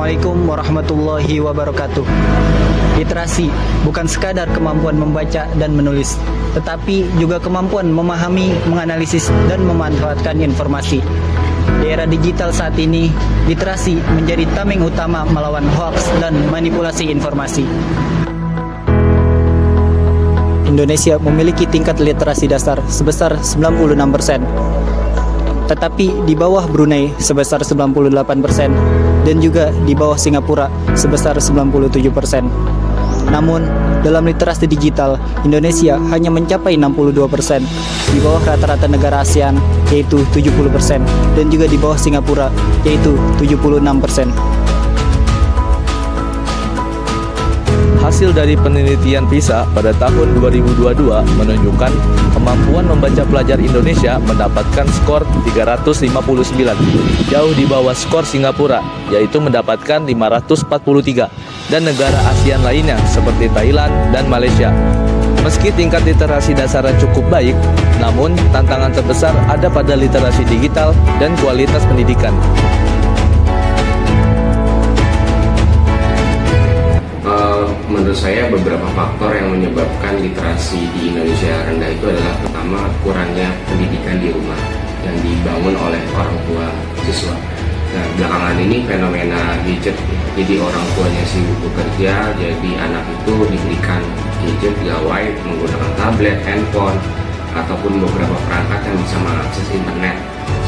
Assalamualaikum warahmatullahi wabarakatuh. Literasi bukan sekadar kemampuan membaca dan menulis, tetapi juga kemampuan memahami, menganalisis, dan memanfaatkan informasi. Di era digital saat ini, literasi menjadi tameng utama melawan hoaks dan manipulasi informasi. Indonesia memiliki tingkat literasi dasar sebesar 96%. Tetapi di bawah Brunei sebesar 98% dan juga di bawah Singapura sebesar 97%. Namun, dalam literasi digital, Indonesia hanya mencapai 62%, di bawah rata-rata negara ASEAN yaitu 70% dan juga di bawah Singapura yaitu 76%. Hasil dari penelitian PISA pada tahun 2022 menunjukkan kemampuan membaca pelajar Indonesia mendapatkan skor 359, jauh di bawah skor Singapura, yaitu mendapatkan 543, dan negara ASEAN lainnya seperti Thailand dan Malaysia. Meski tingkat literasi dasarnya cukup baik, namun tantangan terbesar ada pada literasi digital dan kualitas pendidikan. Menurut saya beberapa faktor yang menyebabkan literasi di Indonesia rendah itu adalah pertama, kurangnya pendidikan di rumah yang dibangun oleh orang tua siswa. Nah, belakangan ini fenomena gadget, jadi orang tuanya sibuk bekerja, jadi anak itu diberikan gadget gawai menggunakan tablet, handphone, ataupun beberapa perangkat yang bisa mengakses internet,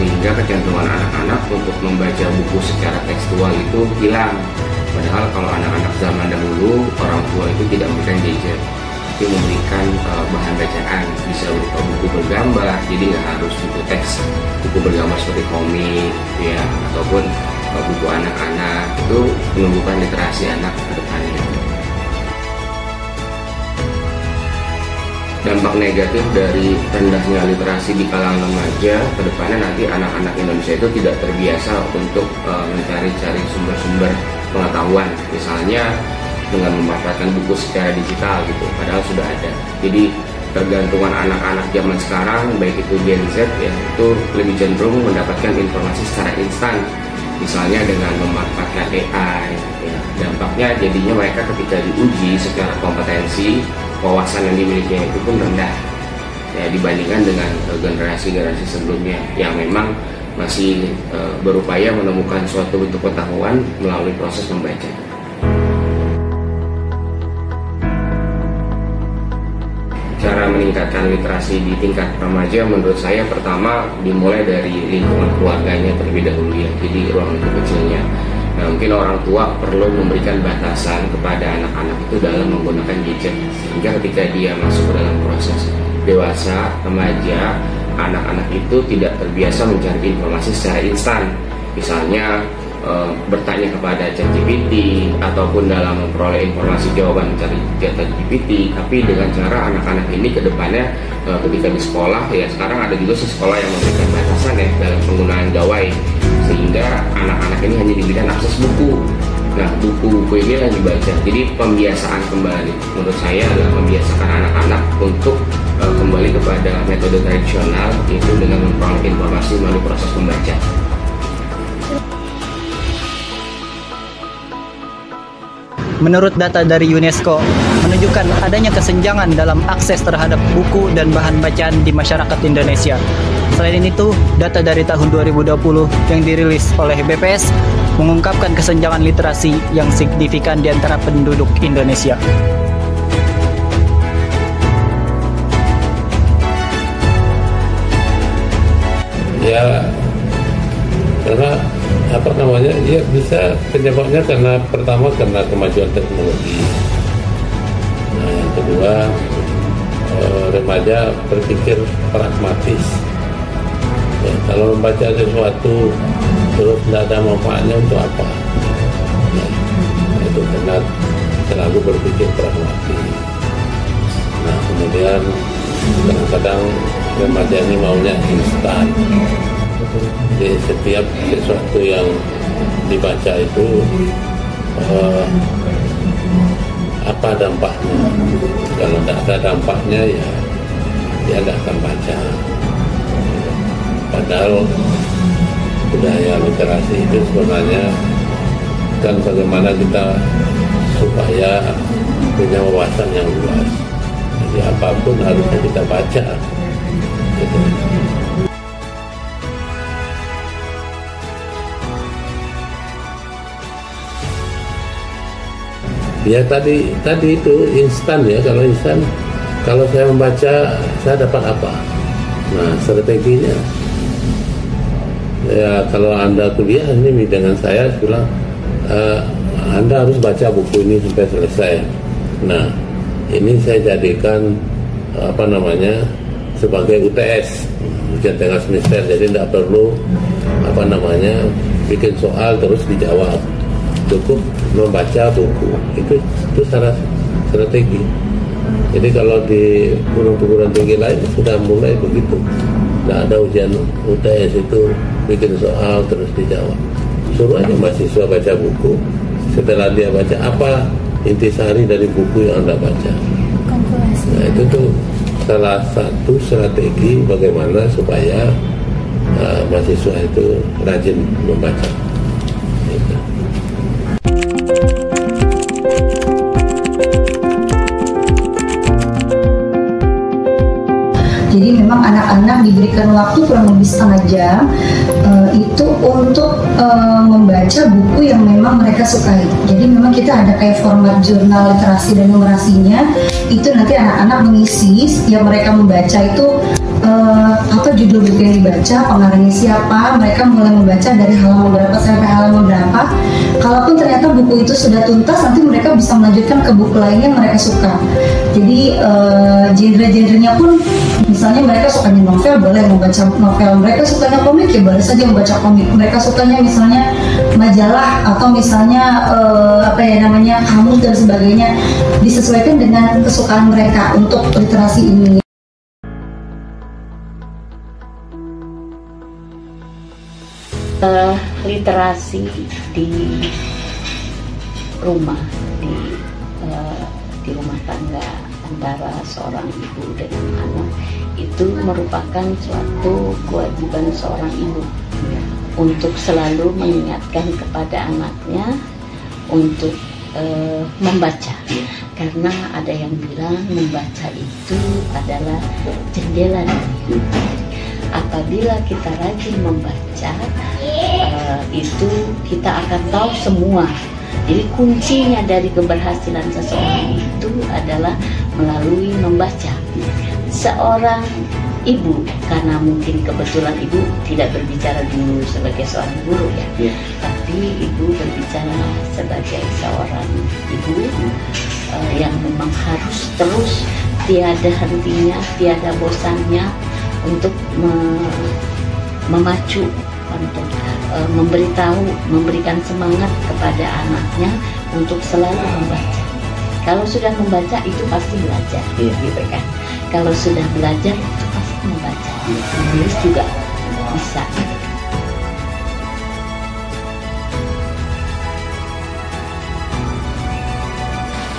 sehingga kecenderungan anak-anak untuk membaca buku secara tekstual itu hilang. Padahal kalau anak-anak zaman dahulu, orang tua itu tidak memberikan gadget, tapi memberikan bahan bacaan, bisa berupa buku bergambar, jadi nggak harus buku teks, buku bergambar seperti komik, ya, ataupun buku anak-anak, itu menumbuhkan literasi anak ke depannya. Dampak negatif dari rendahnya literasi di kalangan remaja ke depannya, nanti anak-anak Indonesia itu tidak terbiasa untuk mencari-cari sumber-sumber pengetahuan, misalnya dengan memanfaatkan buku secara digital gitu, padahal sudah ada. Jadi tergantungan anak-anak zaman sekarang, baik itu Gen Z ya, itu lebih cenderung mendapatkan informasi secara instan, misalnya dengan memanfaatkan AI ya. Dampaknya jadinya mereka ketika diuji secara kompetensi, wawasan yang dimilikinya itu pun rendah ya, dibandingkan dengan generasi-generasi sebelumnya yang memang masih berupaya menemukan suatu bentuk pengetahuan melalui proses membaca. Cara meningkatkan literasi di tingkat remaja menurut saya pertama dimulai dari lingkungan keluarganya terlebih dahulu ya, jadi ruang lingkup kecilnya. Nah, mungkin orang tua perlu memberikan batasan kepada anak-anak itu dalam menggunakan gadget, sehingga ketika dia masuk ke dalam proses dewasa, remaja, anak-anak itu tidak terbiasa mencari informasi secara instan, misalnya bertanya kepada ChatGPT ataupun dalam memperoleh informasi jawaban mencari ChatGPT, tapi dengan cara anak-anak ini ke depannya ketika di sekolah ya, sekarang ada juga sekolah yang memberikan batasan ya dalam penggunaan gawai, sehingga anak-anak ini hanya diberikan akses buku. Nah, buku-buku ini yang dibaca. Jadi pembiasaan kembali, menurut saya adalah membiasakan anak-anak untuk kembali kepada metode tradisional, yaitu dengan memperoleh informasi melalui proses membaca. Menurut data dari UNESCO, menunjukkan adanya kesenjangan dalam akses terhadap buku dan bahan bacaan di masyarakat Indonesia. Selain itu, data dari tahun 2020 yang dirilis oleh BPS mengungkapkan kesenjangan literasi yang signifikan di antara penduduk Indonesia. Ya, karena ya bisa penyebabnya karena pertama karena kemajuan teknologi. Nah, yang kedua remaja berpikir pragmatis. Ya, kalau membaca sesuatu terus tidak ada manfaatnya untuk apa? Ya, itu karena terlalu berpikir pragmatis. Nah, kemudian kadang-kadang remaja ini maunya instan. Jadi setiap sesuatu yang dibaca itu apa dampaknya? Kalau tidak ada dampaknya ya dia tidak akan baca. Padahal budaya literasi itu sebenarnya kan bagaimana kita supaya punya wawasan yang luas. Jadi apapun harusnya kita baca. Gitu. Ya tadi itu instan ya, kalau instan, kalau saya membaca saya dapat apa? Nah, strateginya ya kalau Anda kuliah ini dengan saya bilang Anda harus baca buku ini sampai selesai. Nah, ini saya jadikan sebagai UTS, ujian tengah semester. Jadi tidak perlu bikin soal terus dijawab, cukup membaca buku. Itu strategi. Jadi kalau di perguruan tinggi lain sudah mulai begitu, tidak ada ujian UTS itu bikin soal terus dijawab. Suruh aja mahasiswa baca buku. Setelah dia baca, apa intisari dari buku yang Anda baca? Nah, itu tuh salah satu strategi bagaimana supaya mahasiswa itu rajin membaca. Gitu. Jadi memang anak-anak diberikan waktu kurang lebih setengah jam itu untuk membaca buku yang memang mereka sukai. Jadi memang kita ada kayak format jurnal literasi dan numerasinya. Itu nanti anak-anak mengisi setiap mereka membaca itu apa judul buku yang dibaca, pengarangnya siapa, mereka mulai membaca dari halaman berapa sampai halaman berapa. Kalaupun ternyata buku itu sudah tuntas, nanti mereka bisa melanjutkan ke buku lainnya yang mereka suka. Jadi genre-genrenya pun, misalnya mereka sukanya novel, boleh membaca novel. Mereka sukanya komik, ya boleh saja membaca komik. Mereka sukanya misalnya majalah atau misalnya kamus dan sebagainya, disesuaikan dengan kesukaan mereka untuk literasi ini. Literasi di rumah, di rumah tangga antara seorang ibu dengan anak itu merupakan suatu kewajiban seorang ibu untuk selalu mengingatkan kepada anaknya untuk membaca, karena ada yang bilang membaca itu adalah jendela dunia. Apabila kita rajin membaca, itu kita akan tahu semua. Jadi kuncinya dari keberhasilan seseorang itu adalah melalui membaca. Seorang ibu, karena mungkin kebetulan ibu tidak berbicara dulu sebagai seorang guru ya, tapi ibu berbicara sebagai seorang ibu yang memang harus terus, tiada hentinya, tiada bosannya untuk memacu, untuk memberitahu, memberikan semangat kepada anaknya untuk selalu membaca. Kalau sudah membaca itu pasti belajar, gitu kan? Kalau sudah belajar itu pasti membaca. Menulis juga bisa.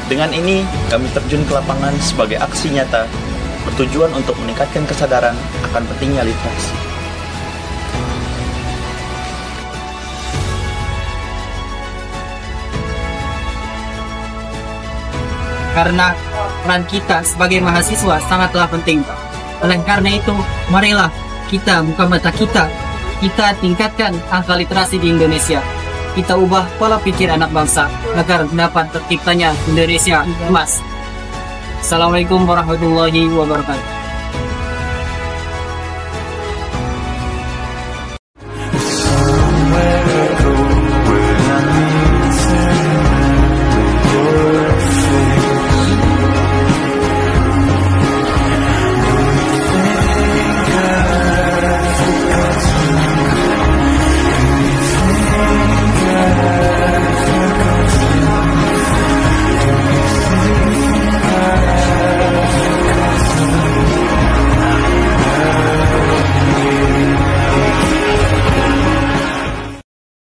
Dengan ini, kami terjun ke lapangan sebagai aksi nyata, bertujuan untuk meningkatkan kesadaran akan pentingnya literasi. Karena peran kita sebagai mahasiswa sangatlah penting. Oleh karena itu, marilah kita buka mata kita tingkatkan angka literasi di Indonesia. Kita ubah pola pikir anak bangsa agar dapat terciptanya Indonesia emas. Assalamualaikum warahmatullahi wabarakatuh.